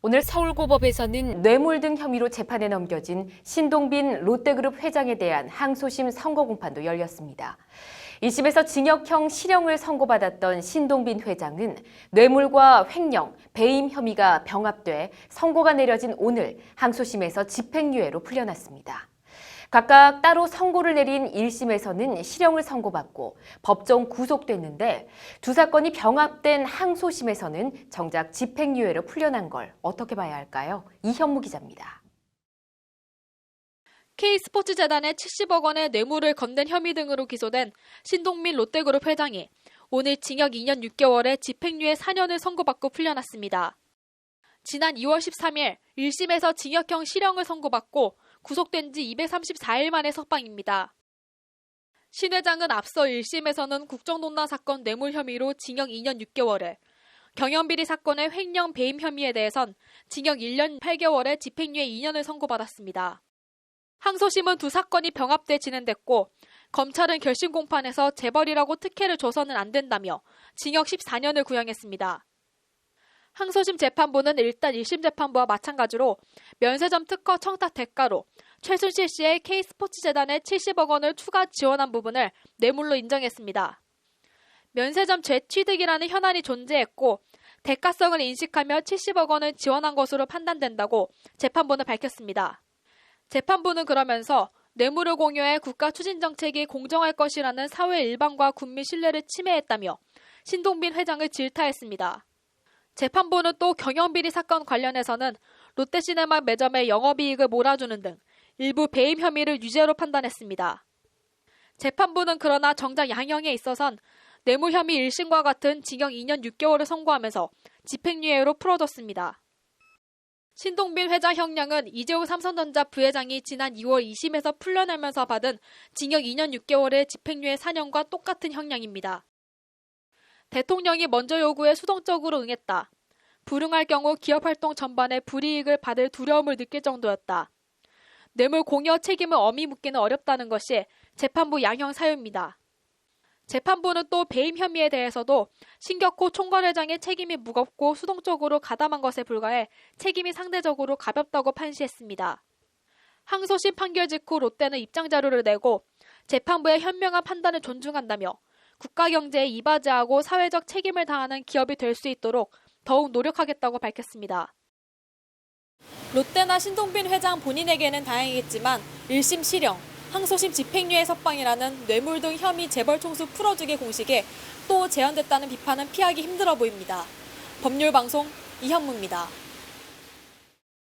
오늘 서울고법에서는 뇌물 등 혐의로 재판에 넘겨진 신동빈 롯데그룹 회장에 대한 항소심 선고 공판도 열렸습니다. 1심에서 징역형 실형을 선고받았던 신동빈 회장은 뇌물과 횡령, 배임 혐의가 병합돼 선고가 내려진 오늘 항소심에서 집행유예로 풀려났습니다. 각각 따로 선고를 내린 1심에서는 실형을 선고받고 법정 구속됐는데 두 사건이 병합된 항소심에서는 정작 집행유예로 풀려난 걸 어떻게 봐야 할까요? 이현무 기자입니다. K스포츠재단에 70억 원의 뇌물을 건넨 혐의 등으로 기소된 신동빈 롯데그룹 회장이 오늘 징역 2년 6개월에 집행유예 4년을 선고받고 풀려났습니다. 지난 2월 13일 1심에서 징역형 실형을 선고받고 구속된 지 234일 만의 석방입니다. 신 회장은 앞서 1심에서는 국정농단 사건 뇌물 혐의로 징역 2년 6개월에, 경영비리 사건의 횡령 배임 혐의에 대해선 징역 1년 8개월에 집행유예 2년을 선고받았습니다. 항소심은 두 사건이 병합돼 진행됐고 검찰은 결심 공판에서 재벌이라고 특혜를 줘서는 안 된다며 징역 14년을 구형했습니다. 항소심 재판부는 일단 1심 재판부와 마찬가지로 면세점 특허 청탁 대가로 최순실 씨의 K스포츠재단에 70억 원을 추가 지원한 부분을 뇌물로 인정했습니다. 면세점 재취득이라는 현안이 존재했고 대가성을 인식하며 70억 원을 지원한 것으로 판단된다고 재판부는 밝혔습니다. 재판부는 그러면서 뇌물을 공유해 국가 추진 정책이 공정할 것이라는 사회 일반과 국민 신뢰를 침해했다며 신동빈 회장을 질타했습니다. 재판부는 또 경영비리 사건 관련해서는 롯데시네마 매점의 영업이익을 몰아주는 등 일부 배임 혐의를 유죄로 판단했습니다. 재판부는 그러나 정작 양형에 있어선 뇌물 혐의 1심과 같은 징역 2년 6개월을 선고하면서 집행유예로 풀어줬습니다. 신동빈 회장 형량은 이재호 삼성전자 부회장이 지난 2월 2심에서 풀려나면서 받은 징역 2년 6개월의 집행유예 4년과 똑같은 형량입니다. 대통령이 먼저 요구에 수동적으로 응했다. 불응할 경우 기업활동 전반에 불이익을 받을 두려움을 느낄 정도였다. 뇌물 공여 책임을 엄히 묻기는 어렵다는 것이 재판부 양형 사유입니다. 재판부는 또 배임 혐의에 대해서도 신격호 총괄회장의 책임이 무겁고 수동적으로 가담한 것에 불과해 책임이 상대적으로 가볍다고 판시했습니다. 항소심 판결 직후 롯데는 입장 자료를 내고 재판부의 현명한 판단을 존중한다며 국가 경제에 이바지하고 사회적 책임을 다하는 기업이 될 수 있도록 더욱 노력하겠다고 밝혔습니다. 롯데나 신동빈 회장 본인에게는 다행이겠지만 1심 실형, 항소심 집행유예 석방이라는 뇌물 등 혐의 재벌 총수 풀어주기 공식에 또 제한됐다는 비판은 피하기 힘들어 보입니다. 법률방송 이현무입니다.